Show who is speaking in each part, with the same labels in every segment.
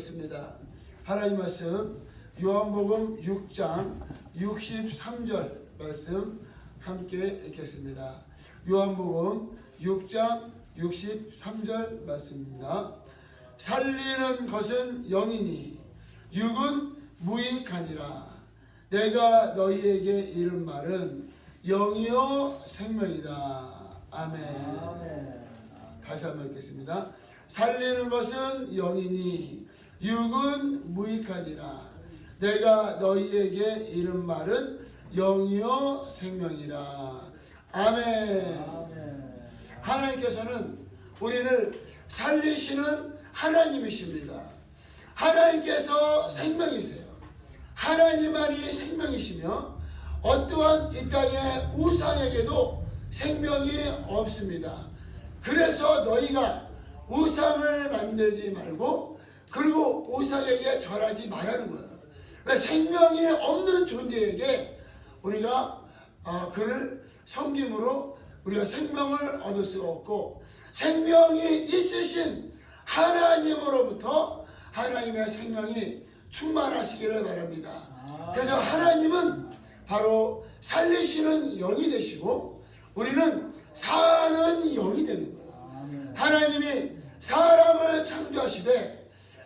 Speaker 1: 읽겠습니다. 하나님 말씀 요한복음 6장 63절 말씀 함께 읽겠습니다. 요한복음 6장 63절 말씀입니다. 살리는 것은 영이니 육은 무익하니라. 내가 너희에게 이른 말은 영이요 생명이다. 아멘. 다시 한번 읽겠습니다. 살리는 것은 영이니 육은 무익하니라. 내가 너희에게 이른 말은 영이요 생명이라. 아멘. 하나님께서는 우리를 살리시는 하나님이십니다. 하나님께서 생명이세요. 하나님만이 생명이시며 어떠한 이 땅의 우상에게도 생명이 없습니다. 그래서 너희가 우상을 만들지 말고 그리고 우상에게 절하지 말라는 거예요. 생명이 없는 존재에게 우리가 그를 섬김으로 우리가 생명을 얻을 수가 없고, 생명이 있으신 하나님으로부터 하나님의 생명이 충만하시기를 바랍니다. 그래서 하나님은 바로 살리시는 영이 되시고 우리는 사는 영이 되는 거예요. 하나님이 사람을 창조하시되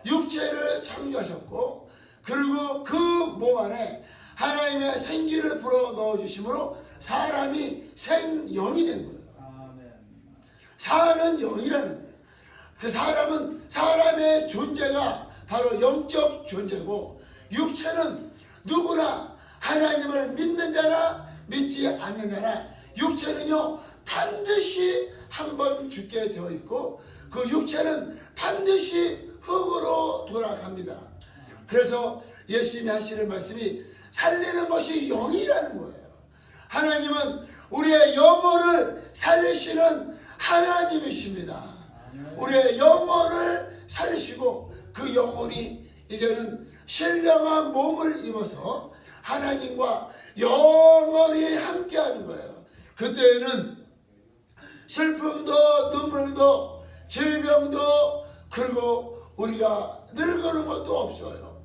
Speaker 1: 육체를 창조하셨고 그리고 그 몸 안에 하나님의 생기를 불어 넣어주심으로 사람이 생영이 된 거예요. 사는 영이라는 거예요. 그 사람은 사람의 존재가 바로 영적 존재고, 육체는 누구나 하나님을 믿는 자나 믿지 않는 자나 육체는요 반드시 한번 죽게 되어 있고 그 육체는 반드시 흙으로 돌아갑니다. 그래서 예수님이 하시는 말씀이 살리는 것이 영이라는 거예요. 하나님은 우리의 영혼을 살리시는 하나님이십니다. 우리의 영혼을 살리시고 그 영혼이 이제는 신령한 몸을 입어서 하나님과 영원히 함께하는 거예요. 그때에는 슬픔도 눈물도 질병도 그리고 우리가 늙는 것도 없어요.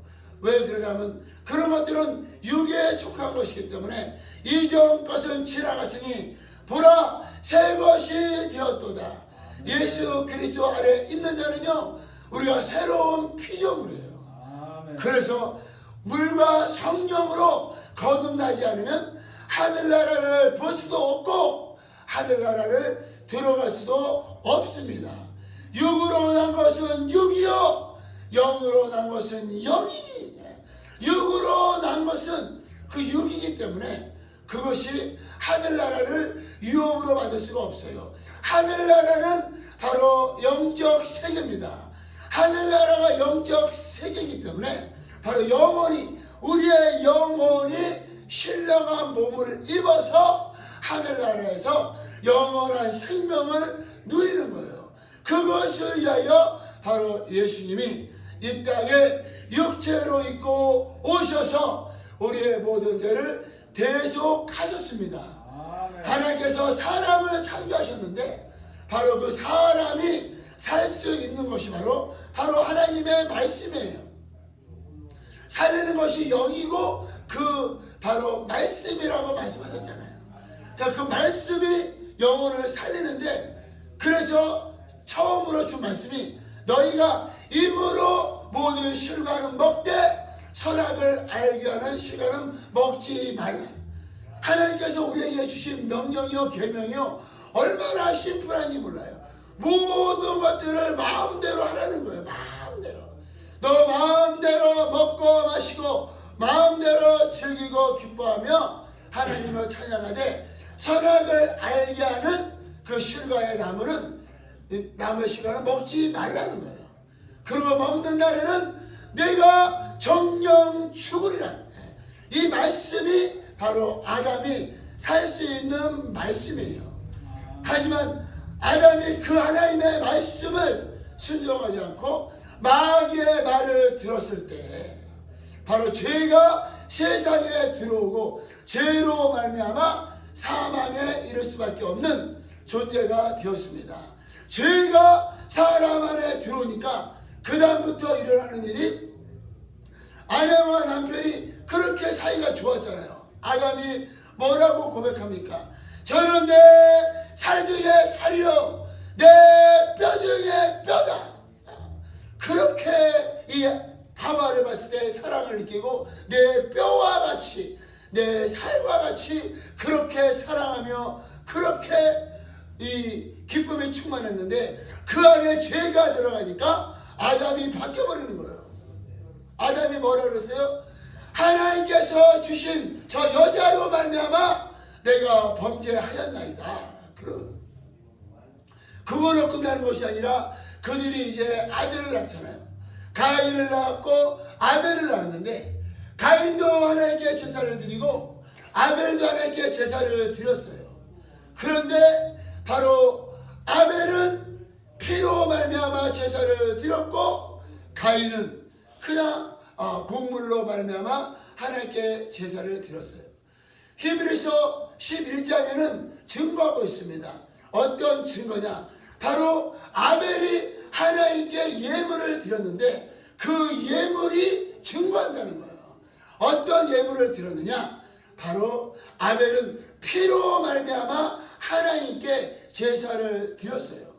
Speaker 1: 왜 그러냐면 그런 것들은 육에 속한 것이기 때문에 이전 것은 지나갔으니 보라 새 것이 되었도다. 예수 그리스도 아래 있는 자는요 우리가 새로운 피조물이에요. 그래서 물과 성령으로 거듭나지 않으면 하늘나라를 볼 수도 없고 하늘나라를 들어갈 수도 없습니다. 육으로 난 것은 육이요 영으로 난 것은 영이. 육으로 난 것은 그 육이기 때문에 그것이 하늘나라를 유업으로 받을 수가 없어요. 하늘나라는 바로 영적 세계입니다. 하늘나라가 영적 세계이기 때문에 바로 영혼이 우리의 영혼이 신령한 몸을 입어서 하늘나라에서 영원한 생명을 누리는 거예요. 그것을 위하여 바로 예수님이 이 땅에 육체로 입고 오셔서 우리의 모든 죄를 대속하셨습니다. 하나님께서 사람을 창조하셨는데 바로 그 사람이 살 수 있는 것이 바로 하나님의 말씀이에요. 살리는 것이 영이고 그 바로 말씀이라고 말씀하셨잖아요. 그러니까 그 말씀이 영혼을 살리는데, 그래서 처음으로 준 말씀이 너희가 임으로 모든 실과는 먹되 선악을 알게 하는 실과는 먹지 말라. 하나님께서 우리에게 주신 명령이요 계명이요 얼마나 심플한지 몰라요. 모든 것들을 마음대로 하라는 거예요. 마음대로. 너 마음대로 먹고 마시고 마음대로 즐기고 기뻐하며 하나님을 찬양하되 선악을 알게 하는 그 실과의 나무는 나무의 실과는 먹지 말라는 거예요. 그리고 먹는 날에는 내가 정령 죽으리라. 이 말씀이 바로 아담이 살 수 있는 말씀이에요. 하지만 아담이 그 하나님의 말씀을 순종하지 않고 마귀의 말을 들었을 때 바로 죄가 세상에 들어오고 죄로 말미암아 사망에 이를 수밖에 없는 존재가 되었습니다. 죄가 사람 안에 들어오니까 그 그 다음부터 일어나는 일이 아내와 남편이 그렇게 사이가 좋았잖아요. 아담이 뭐라고 고백합니까? 저는 내 살 중에 살이요 내 뼈 중에 뼈다. 그렇게 이 하와를 봤을 때 사랑을 느끼고 내 뼈와 같이 내 살과 같이 그렇게 사랑하며 그렇게 이 기쁨이 충만했는데 그 안에 죄가 들어가니까 아담이 바뀌어버리는 거예요. 아담이 뭐라 그랬어요? 하나님께서 주신 저 여자로 말미암아 내가 범죄하였나이다. 그걸로 끝나는 것이 아니라 그들이 이제 아들을 낳잖아요. 가인을 낳았고 아벨을 낳았는데 가인도 하나님께 제사를 드리고 아벨도 하나님께 제사를 드렸어요. 그런데 바로 아벨은 피로 말미암아 제사를 드렸고 가인은 그냥 곡물로 말미암아 하나님께 제사를 드렸어요. 히브리서 11장에는 증거하고 있습니다. 어떤 증거냐? 바로 아벨이 하나님께 예물을 드렸는데 그 예물이 증거한다는 거예요. 어떤 예물을 드렸느냐? 바로 아벨은 피로 말미암아 하나님께 제사를 드렸어요.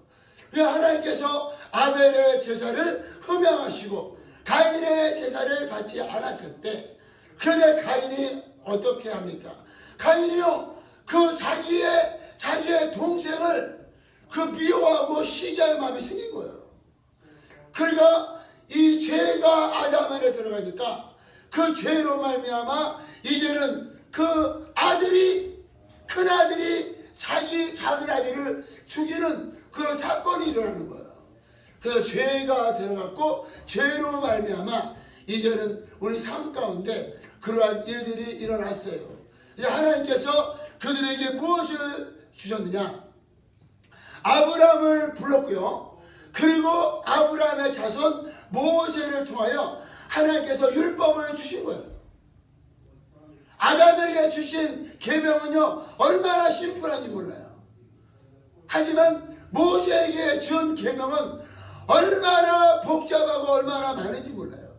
Speaker 1: 하나님께서 아벨의 제사를 흠양하시고 가인의 제사를 받지 않았을 때 그런데 가인이 어떻게 합니까? 가인이요 그 자기의 동생을 그 미워하고 시기할 마음이 생긴 거예요. 그러니까 이 죄가 아담 안에 들어가니까 그 죄로 말미암아 이제는 그 아들이 큰 아들이 자기 작은 아들을 죽이는 그런 사건이 일어나는 거예요. 그래서 죄가 들어갔고 죄로 말미암아 이제는 우리 삶 가운데 그러한 일들이 일어났어요. 이제 하나님께서 그들에게 무엇을 주셨느냐? 아브라함을 불렀고요. 그리고 아브라함의 자손 모세를 통하여 하나님께서 율법을 주신 거예요. 아담에게 주신 계명은요 얼마나 심플한지 몰라요. 하지만 모세에게 준 계명은 얼마나 복잡하고 얼마나 많은지 몰라요.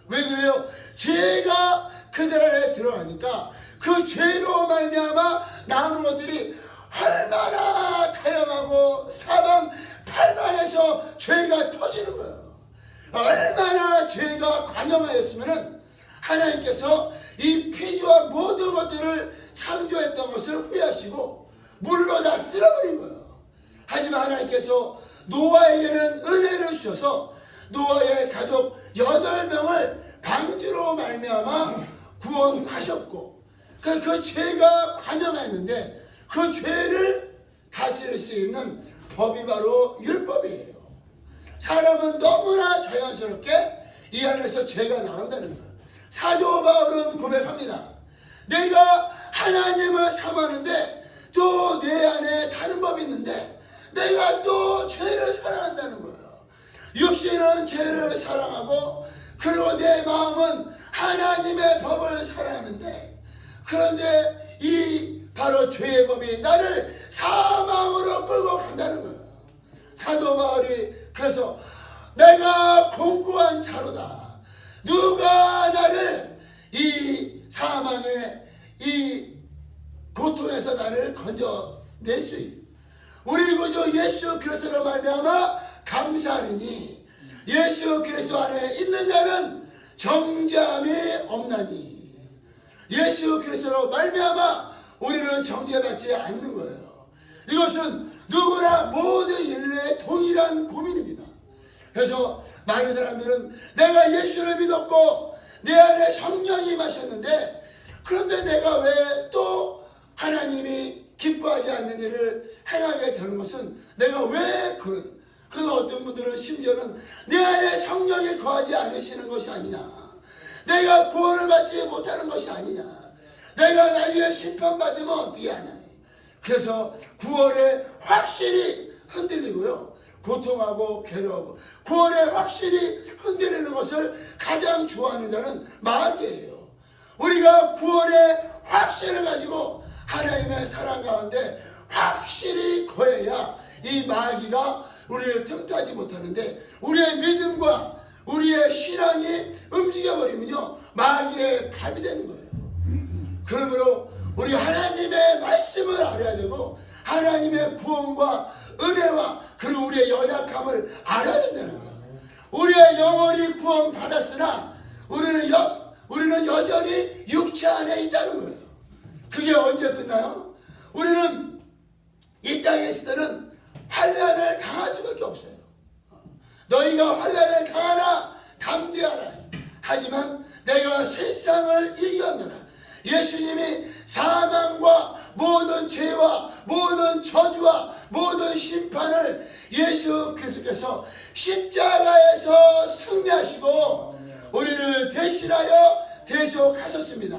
Speaker 1: 왜 그래요? 죄가 그들 안에 들어가니까 그 죄로 말미암아 나오는 것들이 얼마나 다양하고 사방팔방에서 죄가 터지는 거예요. 얼마나 죄가 관영하였으면 하나님께서 이 피지와 모든 것들을 창조했던 것을 후회하시고 물로 다 쓸어버린 거예요. 하지만 하나님께서 노아에게는 은혜를 주셔서 노아의 가족 8명을 방주로 말미암아 구원하셨고 그 죄가 관영하였는데 그 죄를 다스릴 수 있는 법이 바로 율법이에요. 사람은 너무나 자연스럽게 이 안에서 죄가 나온다는 거예요. 사도 바울은 고백합니다. 내가 하나님을 사모하는데 또 내 안에 다른 법이 있는데 내가 또 죄를 사랑한다는 거예요. 육신은 죄를 사랑하고 그리고 내 마음은 하나님의 법을 사랑하는데 그런데 이 바로 죄의 법이 나를 사망으로 끌고 간다는 거예요. 사도 바울이 그래서 내가 공고한 자로다. 누가 나를 이 사망의 이 고통에서 나를 건져낼 수 있는 우리 구주 예수 그리스도로 말미암아 감사하니 예수 그리스도 안에 있는 자는 정죄함이 없나니 예수 그리스도로 말미암아 우리는 정죄받지 않는 거예요. 이것은 누구나 모든 인류의 동일한 고민입니다. 그래서 많은 사람들은 내가 예수를 믿었고 내 안에 성령이 임하셨는데 그런데 내가 왜 또 하나님이 기뻐하지 않는 일을 행하게 되는 것은 내가 왜 그래서 어떤 분들은 심지어는 내 안에 성령이 거하지 않으시는 것이 아니냐, 내가 구원을 받지 못하는 것이 아니냐, 내가 나중에 심판받으면 어떻게 하냐. 그래서 구원에 확실히 흔들리고요, 고통하고 괴로워하고 구원에 확실히 흔들리는 것을 가장 좋아하는 자는 마귀예요. 우리가 구원의 확신을 가지고 하나님의 사랑 가운데 확실히 거해야 이 마귀가 우리를 틈타지 못하는데 우리의 믿음과 우리의 신앙이 움직여버리면요 마귀의 밥이 되는 거예요. 그러므로 우리 하나님의 말씀을 알아야 되고 하나님의 구원과 은혜와 그리고 우리의 연약함을 알아야 된다는 거예요. 우리의 영혼이 구원 받았으나 우리는 여전히 육체 안에 있다는 거예요. 그게 언제 끝나요? 우리는 이 땅에 있을 때는 환난을 당할 수밖에 없어요. 너희가 환난을 당하나 담대하라. 하지만 내가 세상을 이겼노라. 예수님이 사망과 모든 죄와 모든 저주와 모든 심판을 예수 그리스도께서 십자가에서 승리하시고 우리를 대신하여 대속하셨습니다.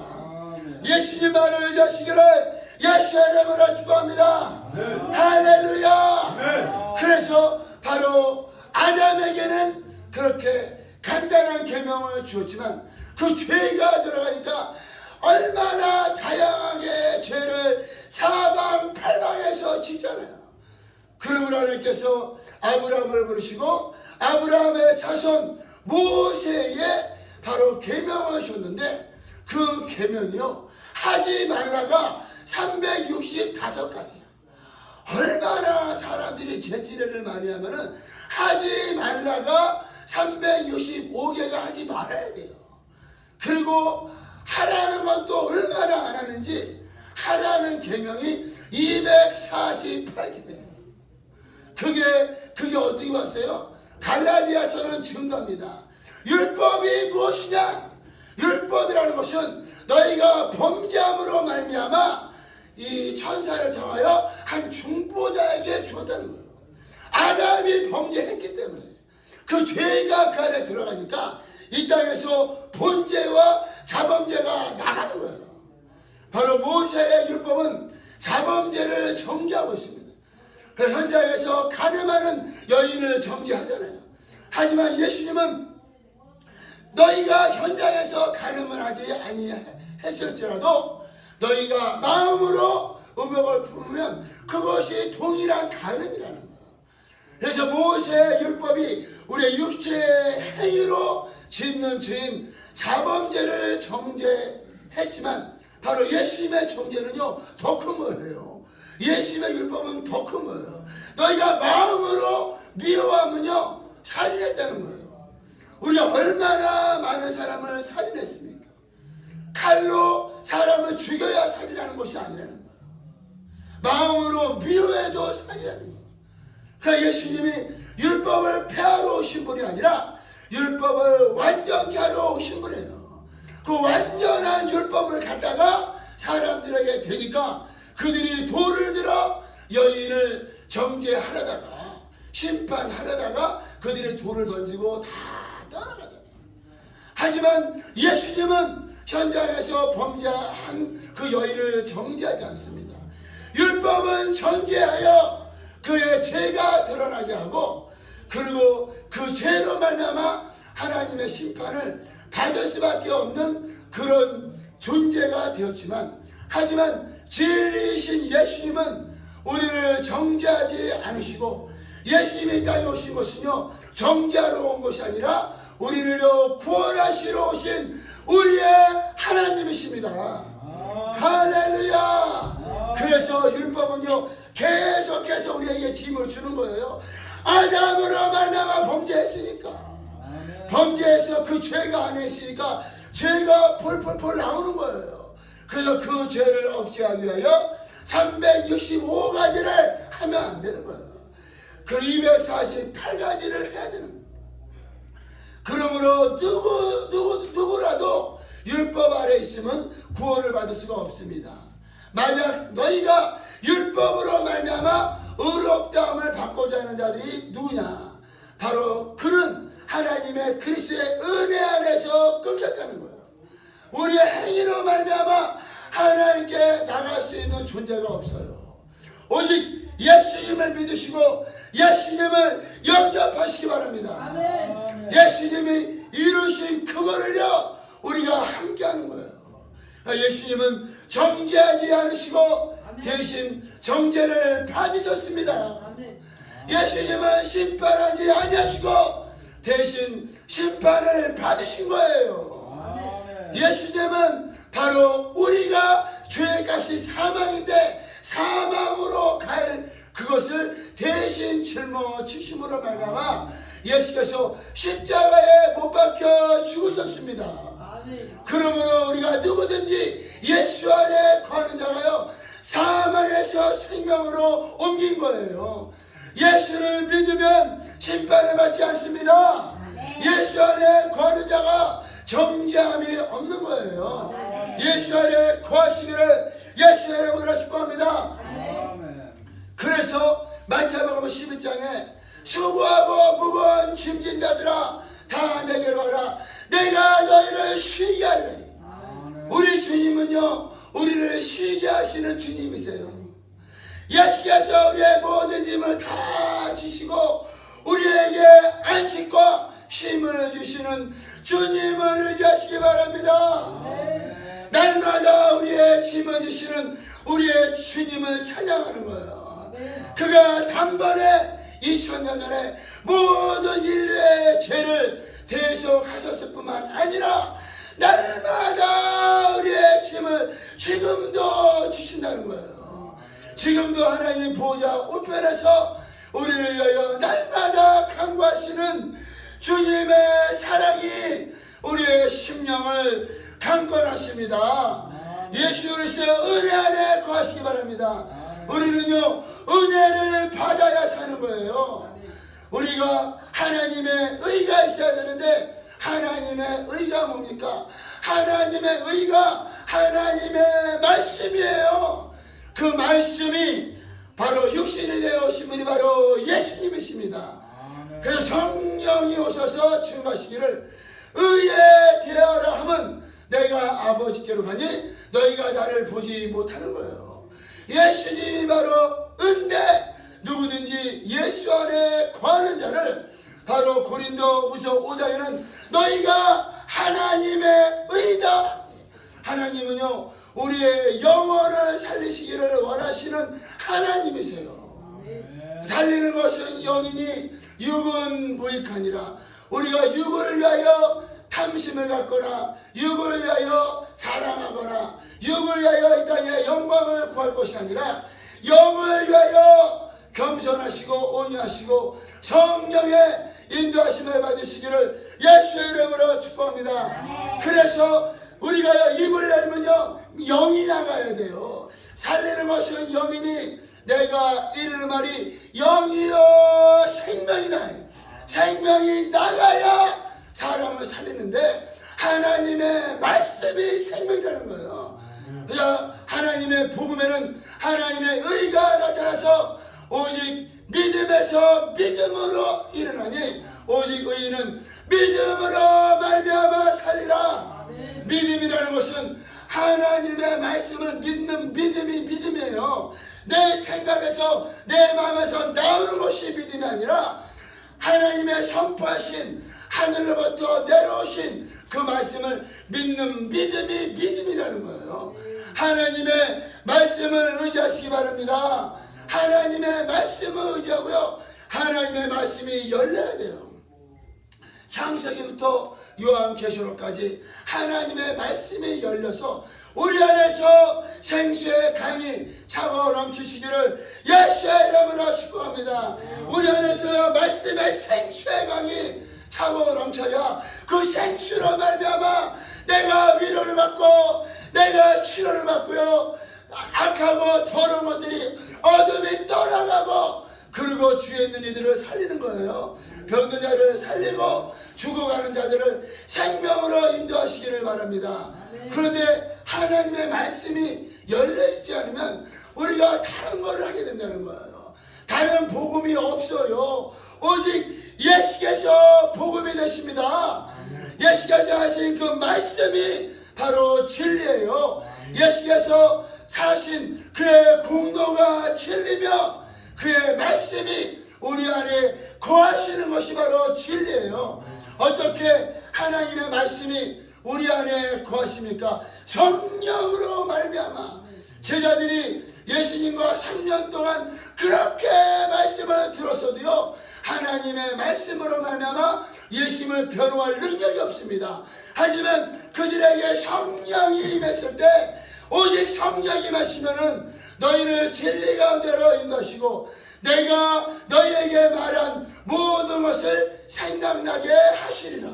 Speaker 1: 예수님만을 의지하시기를 예수의 이름으로 축복합니다. 할렐루야. 그래서 바로 아담에게는 그렇게 간단한 계명을 주었지만 그 죄가 들어가니까 얼마나 다양하게 죄를 사방팔방에서 짓잖아요. 그러므로 하나님께서 아브라함을 부르시고 아브라함의 자손 모세에게 바로 계명을 줬는데 그 계명이요 하지 말라가 365가지야. 얼마나 사람들이 죄지레를 많이 하면은 하지 말라가 365개가 하지 말아야 돼요. 그리고 하라는 건 또 얼마나 안 하는지 하라는 계명이 248개예요. 그게 어떻게 왔어요? 갈라디아서는 증거입니다. 율법이 무엇이냐? 율법이라는 것은 너희가 범죄함으로 말미암아 이 천사를 통하여 한 중보자에게 줬다는 거예요. 아담이 범죄했기 때문에 그 죄가 그 안에 들어가니까 이 땅에서 본죄와 자범죄가 나가는 거예요. 바로 모세의 율법은 자범죄를 정죄하고 있습니다. 그 현장에서 가늠하는 여인을 정죄하잖아요. 하지만 예수님은 너희가 현장에서 가늠을 하지 아니했을지라도 너희가 마음으로 음욕을 품으면 그것이 동일한 가늠이라는 거예요. 그래서 모세의 율법이 우리의 육체의 행위로 짓는 죄인 자범죄를 정죄했지만 바로 예수님의 정죄는요 더 큰 거예요. 예수님의 율법은 더 큰 거예요. 너희가 마음으로 미워하면요 살인했다는 거예요. 우리가 얼마나 많은 사람을 살인했습니까? 칼로 사람을 죽여야 살인하는 것이 아니라는 거예요. 마음으로 미워해도 살인하는 거예요. 그러니까 예수님이 율법을 폐하러 오신 분이 아니라 율법을 완전케 하러 오신 분이에요. 그 완전한 율법을 갖다가 사람들에게 되니까 그들이 돌을 들어 여인을 정죄하려다가 심판하려다가 그들이 돌을 던지고 다 떠나가잖아요. 하지만 예수님은 현장에서 범죄한 그 여인을 정죄하지 않습니다. 율법은 정죄하여 그의 죄가 드러나게 하고 그리고 그 죄로 말미암아 하나님의 심판을 받을 수밖에 없는 그런 존재가 되었지만 하지만 진리이신 예수님은 우리를 정죄하지 않으시고 예수님이 이 땅에 오신 것은요 정죄하러 온 것이 아니라 우리를요 구원하시러 오신 우리의 하나님이십니다. 할렐루야. 그래서 율법은요 계속해서 우리에게 짐을 주는 거예요. 아담으로 말미암아 범죄했으니까 범죄해서 그 죄가 안에 있으니까 죄가 폴폴폴 나오는 거예요. 그래서 그 죄를 억제하기 위하여 365가지를 하면 안 되는 거예요. 그 248가지를 해야 되는 거예요. 그러므로 누구라도 율법 아래 있으면 구원을 받을 수가 없습니다. 만약 너희가 율법으로 말미암아 의롭다함을 받고자 하는 자들이 누구냐? 바로 그는 하나님의 그리스도의 은혜 안에서 끊겼다는 거예요. 우리의 행위로 말미암아 하나님께 나갈 수 있는 존재가 없어요. 오직 예수님을 믿으시고 예수님을 영접하시기 바랍니다. 아멘. 예수님이 이루신 그거를요 우리가 함께하는 거예요. 예수님은 정죄하지 않으시고 아멘. 대신 정죄를 받으셨습니다. 아멘. 예수님은 심판하지 아니하시고 대신 심판을 받으신 거예요. 예수님은 바로 우리가 죄의 값이 사망인데 사망으로 갈 그것을 대신 짊어지심으로 말미암아 예수께서 십자가에 못 박혀 죽으셨습니다. 그러므로 우리가 누구든지 예수 안에 거하는 자가요 사망에서 생명으로 옮긴 거예요. 예수를 믿으면 심판을 받지 않습니다. 예수 안에 거하는 자가 정죄함이 없는 거예요. 예수 안에 거하시기를 예수의 이름으로 축복합니다. 그래서 마태복음 11장에 수고하고 무거운 짐진 자들아 다 내게로 와라 내가 너희를 쉬게 하리라. 우리 주님은요 우리를 쉬게 하시는 주님이세요. 예수께서 우리의 모든 짐을 다 지시고 우리에게 안식과 쉼을 주시는 주님을 의지하시기 바랍니다. 날마다 우리의 짐을 지시는 우리의 주님을 찬양하는 거예요. 그가 단번에 2000년 전에 모든 인류의 죄를 대속하셨을 뿐만 아니라 날마다 우리의 짐을 지금도 주신다는 거예요. 지금도 하나님 보좌 우편에서 우리를 위하여 날마다 간구하시는 주님의 사랑이 우리의 심령을 강권하십니다. 예수 그리스도의 은혜 안에 거하시기 바랍니다. 우리는요 은혜를 받아야 사는 거예요. 우리가 하나님의 의가 있어야 되는데 하나님의 의가 뭡니까? 하나님의 의가 하나님의 말씀이에요. 그 말씀이 바로 육신이 되어 오신 분이 바로 예수님이십니다. 그래서 성령이 오셔서 증거하시기를 의에 대하라 하면 내가 아버지께로 가니 너희가 나를 보지 못하는 거예요. 예수님이 바로 은데 누구든지 예수 안에 거하는 자를 바로 고린도후서 5장에는 너희가 하나님의 의다. 하나님은요 우리의 영혼을 살리시기를 원하시는 하나님이세요. 살리는 것은 영이니 육은 무익하니라. 우리가 육을 위하여 탐심을 갖거나 육을 위하여 사랑하거나 육을 위하여 이 땅에 영광을 구할 것이 아니라 영을 위하여 겸손하시고 온유하시고 성령의 인도하심을 받으시기를 예수의 이름으로 축복합니다. 그래서 우리가 입을 열면요 영이 나가야 돼요. 살리는 것은 영이니 내가 이르는 말이 영이요 생명이다. 생명이 나가야 사람을 살리는데 하나님의 말씀이 생명이라는 거예요. 그래서 하나님의 복음에는 하나님의 의가 나타나서 오직 믿음에서 믿음으로 일어나니 오직 의인은 믿음으로 말미암아 살리라. 믿음이라는 것은 하나님의 말씀을 믿는 믿음이 믿음이에요. 내 생각에서 내 마음에서 나오는 것이 믿음이 아니라 하나님의 선포하신 하늘로부터 내려오신 그 말씀을 믿는 믿음이 믿음이라는 거예요. 하나님의 말씀을 의지하시기 바랍니다. 하나님의 말씀을 의지하고요 하나님의 말씀이 열려야 돼요. 창세기부터 요한계시록까지 하나님의 말씀이 열려서 우리 안에서 생수의 강이 차고 넘치시기를 예수의 이름으로 축복합니다. 우리 안에서 말씀의 생수의 강이 차고 넘쳐야 그 생수로 말미암아 내가 위로를 받고 내가 치료를 받고요 악하고 더러운 것들이 어둠이 떠나가고 그리고 주에 있는 이들을 살리는 거예요. 병든 자를 살리고 죽어가는 자들을 생명으로 인도하시기를 바랍니다. 그런데 하나님의 말씀이 열려있지 않으면 우리가 다른 걸 하게 된다는 거예요. 다른 복음이 없어요. 오직 예수께서 복음이 되십니다. 예수께서 하신 그 말씀이 바로 진리예요. 예수께서 사신 그의 공로가 진리며 그의 말씀이 우리 안에 거하시는 것이 바로 진리예요. 어떻게 하나님의 말씀이 우리 안에 거하십니까? 성령으로 말미암아. 제자들이 예수님과 3년 동안 그렇게 말씀을 들었어도요 하나님의 말씀으로 말미암아 예수님을 변호할 능력이 없습니다. 하지만 그들에게 성령이 임했을 때 오직 성령이 임하시면은 너희를 진리 가운데로 인도하시고 내가 너희에게 말한 모든 것을 생각나게 하시리라.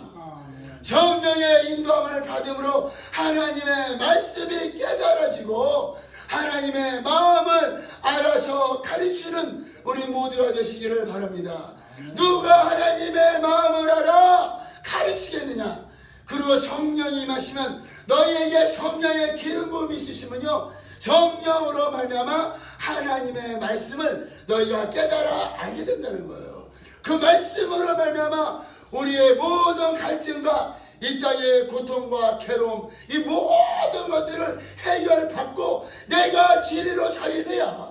Speaker 1: 성령의 인도함을 받음으로 하나님의 말씀이 깨달아지고 하나님의 마음을 알아서 가르치는 우리 모두가 되시기를 바랍니다. 누가 하나님의 마음을 알아 가르치겠느냐? 그리고 성령이 임하시면 너희에게 성령의 기름 부음이 있으시면요 성령으로 말미암아 하나님의 말씀을 너희가 깨달아 알게 된다는 거예요. 그 말씀으로 말미암아 우리의 모든 갈증과 이 땅의 고통과 괴로움 이 모든 것들을 해결받고 내가 진리로 자유해야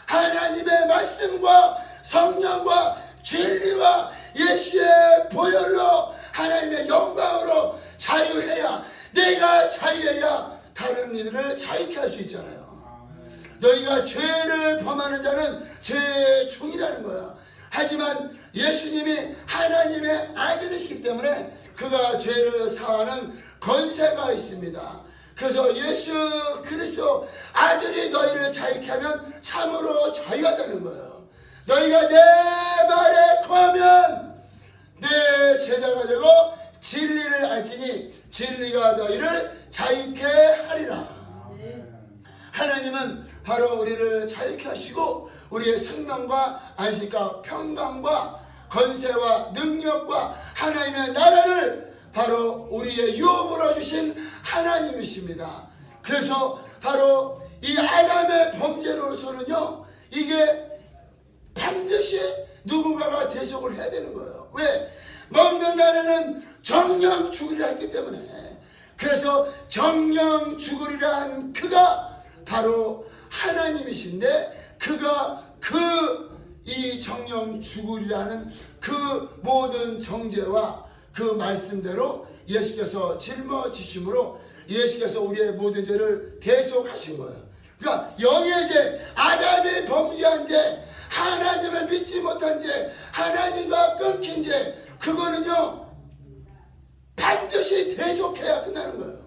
Speaker 1: 하나님의 말씀과 성령과 진리와 예수의 보혈로 하나님의 영광으로 자유해야 내가 자유해야 다른 이들을 자유케 할 수 있잖아요. 너희가 죄를 범하는 자는 죄의 종이라는 거야. 하지만 예수님이 하나님의 아들이시기 때문에 그가 죄를 사하는 권세가 있습니다. 그래서 예수 그리스도 아들이 너희를 자유케 하면 참으로 자유하다는 거예요. 너희가 내 말에 거하면 내 제자가 되고 진리를 알지니 진리가 너희를 자유케 하리라. 하나님은 바로 우리를 자유케 하시고 우리의 생명과 안식과 평강과 권세와 능력과 하나님의 나라를 바로 우리의 유업으로 주신 하나님이십니다. 그래서 바로 이 아담의 범죄로서는요 이게 반드시 누군가가 대속을 해야 되는 거예요. 왜? 먹는 날에는 정령 죽으리라 했기 때문에. 그래서 정령 죽으리라 한 그가 바로 하나님이신데 그가 이 정령 죽으리라는 그 모든 정죄와 그 말씀대로 예수께서 짊어지심으로 예수께서 우리의 모든 죄를 대속하신 거예요. 그러니까 영의 죄, 아담이 범죄한 죄, 하나님을 믿지 못한 죄, 하나님과 끊긴 죄, 그거는요 반드시 대속해야 끝나는 거예요.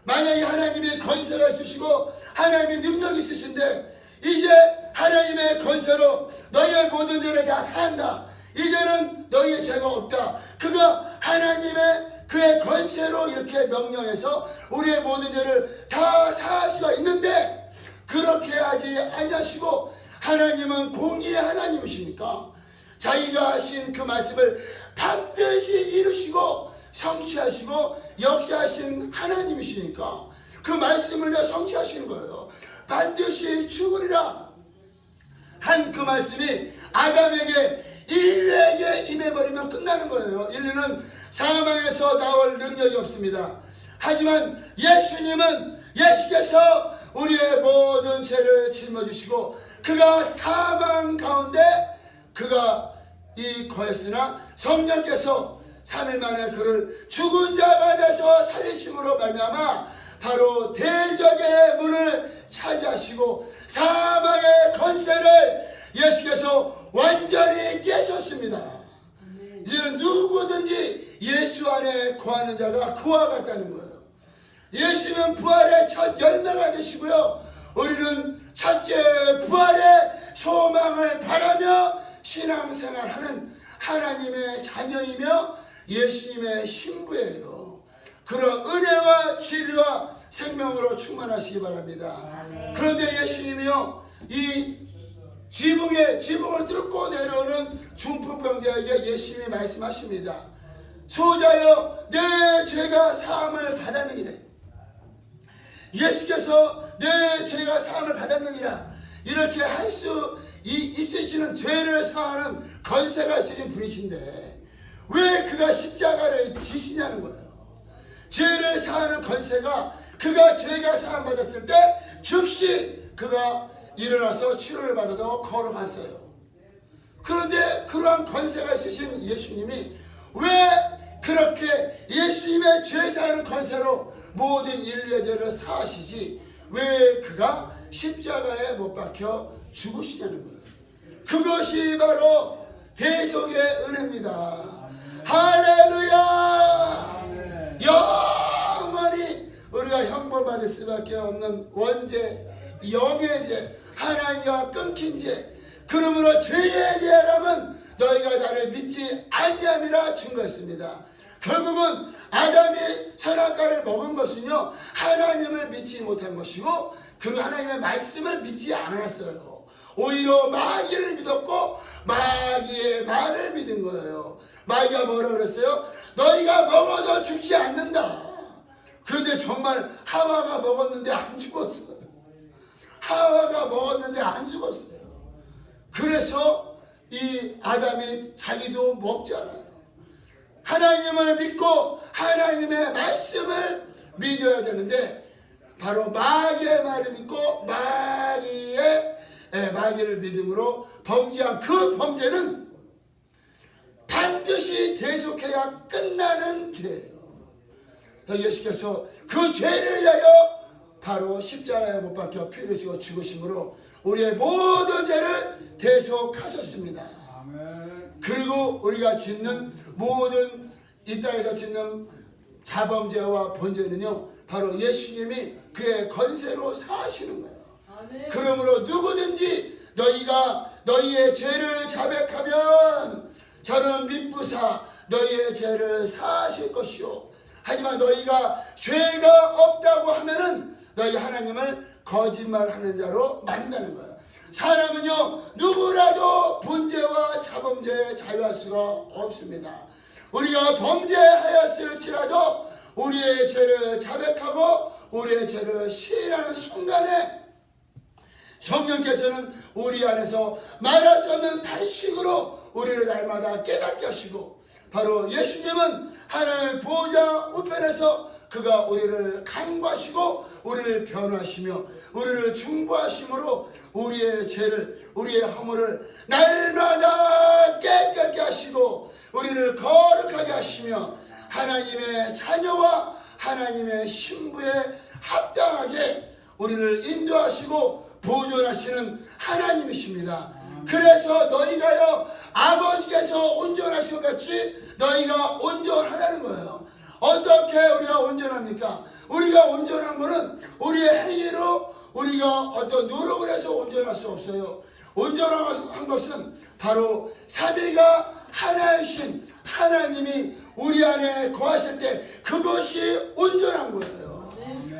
Speaker 1: 만약에 하나님이 권세가 있으시고 하나님이 능력이 있으신데 이제 하나님의 권세로 너희의 모든 죄를 다 사한다. 이제는 너희의 죄가 없다. 그가 하나님의 그의 권세로 이렇게 명령해서 우리의 모든 죄를 다 사할 수가 있는데 그렇게 하지 아니하시고 하나님은 공의의 하나님이시니까 자기가 하신 그 말씀을 반드시 이루시고 성취하시고 역사하신 하나님이시니까 그 말씀을 성취하시는 거예요. 반드시 죽으리라 한 그 말씀이 아담에게 인류에게 임해버리면 끝나는 거예요. 인류는 사망에서 나올 능력이 없습니다. 하지만 예수께서 우리의 모든 죄를 짊어지시고 그가 사망 가운데 그가 거했으나 성령께서 3일 만에 그를 죽은 자가 돼서 살리심으로 말미암아 바로 대적의 문을 차지하시고 사망의 권세를 예수께서 완전히 깨셨습니다. 이제는 누구든지 예수 안에 거하는 자가 그와 같다는 거예요. 예수님은 부활의 첫 열매가 되시고요. 우리는 첫째 부활의 소망을 바라며 신앙생활하는 하나님의 자녀이며 예수님의 신부예요. 그런 은혜와 진리와 생명으로 충만하시기 바랍니다. 그런데 예수님이요 이 지붕을 뚫고 내려오는 중풍병자에게 예수님이 말씀하십니다. 소자여 내 죄가 사함을 받았느니라. 예수께서 내 죄가 사함을 받았느니라 이렇게 할 수 있으시는 죄를 사하는 권세가 있으신 분이신데 왜 그가 십자가를 지시냐는 거예요. 죄를 사하는 권세가 그가 죄가 사함 받았을 때 즉시 그가 일어나서 치료를 받아서 걸어갔어요. 그런데 그러한 권세가 있으신 예수님이 왜 그렇게 예수님의 죄 사하는 권세로 모든 인류의 죄를 사하시지 왜 그가 십자가에 못 박혀 죽으시냐는 거예요. 그것이 바로 대속의 은혜입니다. 할렐루야. 영원히 우리가 형벌받을 수밖에 없는 원죄, 영의 죄, 하나님과 끊긴 죄. 그러므로 죄에 대하여는 너희가 나를 믿지 아니함이라 증거했습니다. 결국은 아담이 선악과를 먹은 것은요, 하나님을 믿지 못한 것이고 그 하나님의 말씀을 믿지 않았어요. 오히려 마귀를 믿었고 마귀의 말을 믿은 거예요. 마귀가 뭐라 그랬어요? 너희가 먹어도 죽지 않는다. 그런데 정말 하와가 먹었는데 안 죽었어요. 하와가 먹었는데 안 죽었어요. 그래서 이 아담이 자기도 먹잖아요. 하나님을 믿고 하나님의 말씀을 믿어야 되는데 바로 마귀의 말을 믿고 마귀를 믿음으로 범죄한 그 범죄는 반드시 대속해야 끝나는 죄예요. 예수께서 그 죄를 위하여 바로 십자가에 못 박혀 피 흘리시고 죽으심으로 우리의 모든 죄를 대속하셨습니다. 그리고 우리가 짓는 모든 이 땅에서 짓는 자범죄와 번죄는요, 바로 예수님이 그의 권세로 사하시는 거예요. 그러므로 누구든지 너희가 너희의 죄를 자백하면 저는 미쁘사 너희의 죄를 사하실 것이요. 하지만 너희가 죄가 없다고 하면은 너희 하나님을 거짓말하는 자로 만든다는 거예요. 사람은요, 누구라도 범죄와 자범죄에 자유할 수가 없습니다. 우리가 범죄하였을지라도 우리의 죄를 자백하고 우리의 죄를 시인하는 순간에 성령께서는 우리 안에서 말할 수 없는 탄식으로 우리를 날마다 깨닫게 하시고, 바로 예수님은 하늘 보호자 우편에서 그가 우리를 간구하시고 우리를 변호하시며 우리를 중보하심으로 우리의 죄를, 우리의 허물을 날마다 깨끗게 하시고 우리를 거룩하게 하시며 하나님의 자녀와 하나님의 신부에 합당하게 우리를 인도하시고 보존하시는 하나님이십니다. 그래서 너희가요, 아버지께서 온전하신 것 같이 너희가 온전하라는 거예요. 어떻게 우리가 온전합니까? 우리가 온전한 것은 우리의 행위로, 우리가 어떤 노력을 해서 온전할 수 없어요. 온전한 것은 바로 삼위가 하나이신 하나님이 우리 안에 거하실 때 그것이 온전한 거예요.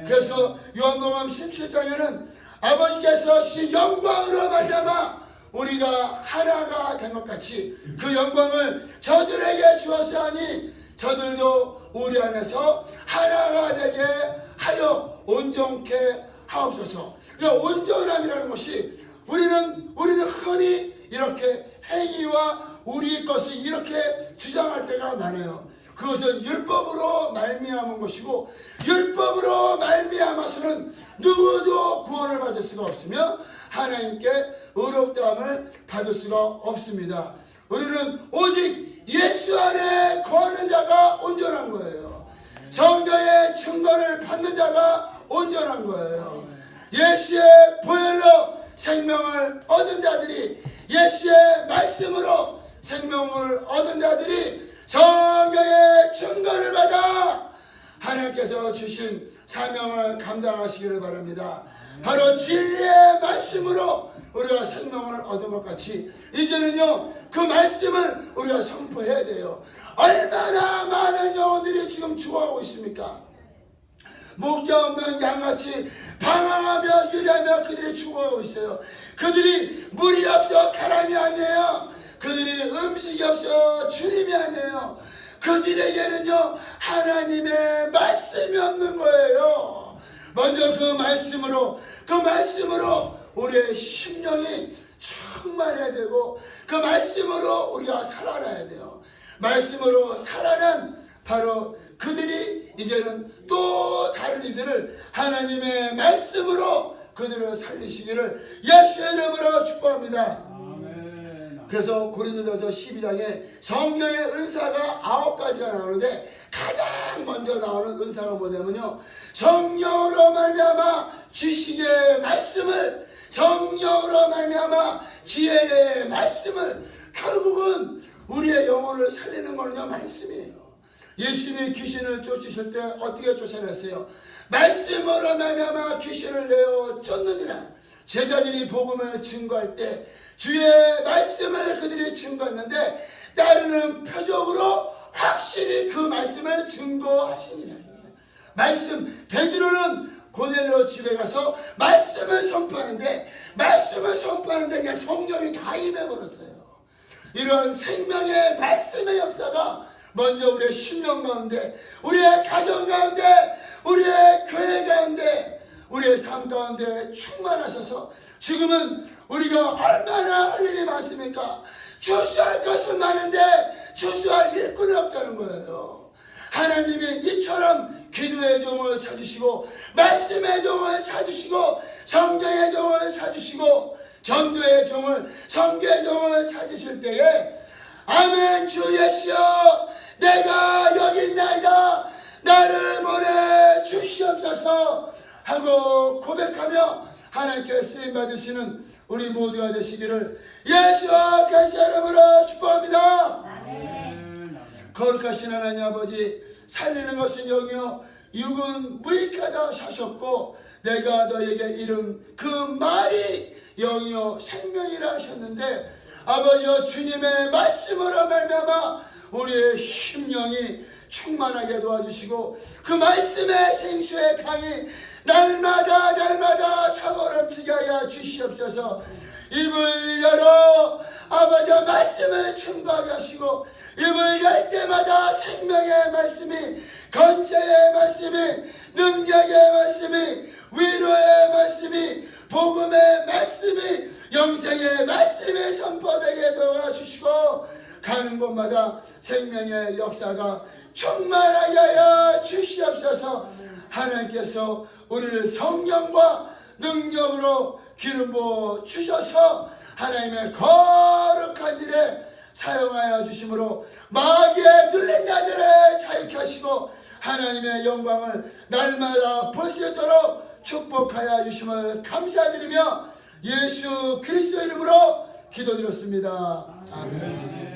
Speaker 1: 그래서 요한복음 17장에는 아버지께서 주신 영광으로 말미암아 우리가 하나가 된 것 같이 그 영광을 저들에게 주었사니 저들도 우리 안에서 하나가 되게 하여 온전케 하옵소서. 그러니까 온전함이라는 것이 우리는 흔히 이렇게 행위와 우리 것을 이렇게 주장할 때가 많아요. 그것은 율법으로 말미암은 것이고, 율법으로 말미암아서는 누구도 구원을 받을 수가 없으며 하나님께 의롭다함을 받을 수가 없습니다. 우리는 오직 예수 안에 거하는 자가 온전한 거예요. 성령의 증거를 받는 자가 온전한 거예요. 예수의 보혈로 생명을 얻은 자들이, 예수의 말씀으로 생명을 얻은 자들이 성령의 증거를 받아 하나님께서 주신 사명을 감당하시기를 바랍니다. 바로 진리의 말씀으로 우리가 생명을 얻은 것 같이 이제는요, 그 말씀을 우리가 선포해야 돼요. 얼마나 많은 영혼들이 지금 죽어가고 있습니까? 목자 없는 양같이 방황하며 유리하며 그들이 죽어가고 있어요. 그들이 물이 없어 가람이 아니에요. 그들이 음식이 없어 주님이 아니에요. 그들에게는요, 하나님의 말씀이 없는 거예요. 먼저 그 말씀으로 우리의 심령이 충만해야 되고 그 말씀으로 우리가 살아나야 돼요. 말씀으로 살아난 바로 그들이 이제는 또 다른 이들을 하나님의 말씀으로 그들을 살리시기를 예수의 이름으로 축복합니다. 그래서 고린도전서 12장에 성령의 은사가 9가지가 나오는데 가장 먼저 나오는 은사가 뭐냐면요, 성령으로 말미암아 지식의 말씀을, 성령으로 말미암아 지혜의 말씀을, 결국은 우리의 영혼을 살리는 거는요 말씀이에요. 예수님이 귀신을 쫓으실 때 어떻게 쫓아냈어요? 말씀으로 말미암아 귀신을 내어 쫓느니라. 제자들이 복음을 증거할 때 주의 말씀을 그들이 증거했는데 따르는 표적으로 확실히 그 말씀을 증거하시니라. 말씀, 베드로는 고넬료 집에 가서 말씀을 선포하는데 그냥 성령이 다 임해버렸어요. 이런 생명의 말씀의 역사가 먼저 우리의 심령 가운데, 우리의 가정 가운데, 우리의 교회 가운데, 우리의 삶 가운데 충만하셔서 지금은 우리가 얼마나 할 일이 많습니까? 주수할 것은 많은데 주수할 일꾼이 없다는 거예요. 하나님이 이처럼 기도의 종을 찾으시고 말씀의 종을 찾으시고 성경의 종을 찾으시고 전도의 종을, 성교의 종을 찾으실 때에 아멘 주 예수여 내가 여기 있나이다 나를 보내 주시옵소서 하고 고백하며 하나님께 쓰임받으시는 우리 모두가 되시기를 예수와 그리스도의 이름으로 축복합니다. 아멘. 거룩하신 하나님 아버지, 살리는 것은 영이요 육은 무익하다 하셨고 내가 너에게 이른 그 말이 영이요 생명이라 하셨는데 아버지여 주님의 말씀으로 말미암아 우리의 심령이 충만하게 도와주시고 그 말씀의 생수의 강이 날마다 차고넘치게 하여 주시옵소서. 입을 열어 아버지 말씀을 증거하게 하시고 입을 열 때마다 생명의 말씀이, 건세의 말씀이, 능력의 말씀이, 위로의 말씀이, 복음의 말씀이, 영생의 말씀이 선포되게 도와주시고 가는 곳마다 생명의 역사가 충만하게 하여 주시옵소서. 하나님께서 우리를 성령과 능력으로 기름 부어 주셔서 하나님의 거룩한 일에 사용하여 주심으로 마귀의 눌린 자들을 자유케 하시고 하나님의 영광을 날마다 볼 수 있도록 축복하여 주심을 감사드리며 예수 그리스도 이름으로 기도드렸습니다. 아멘.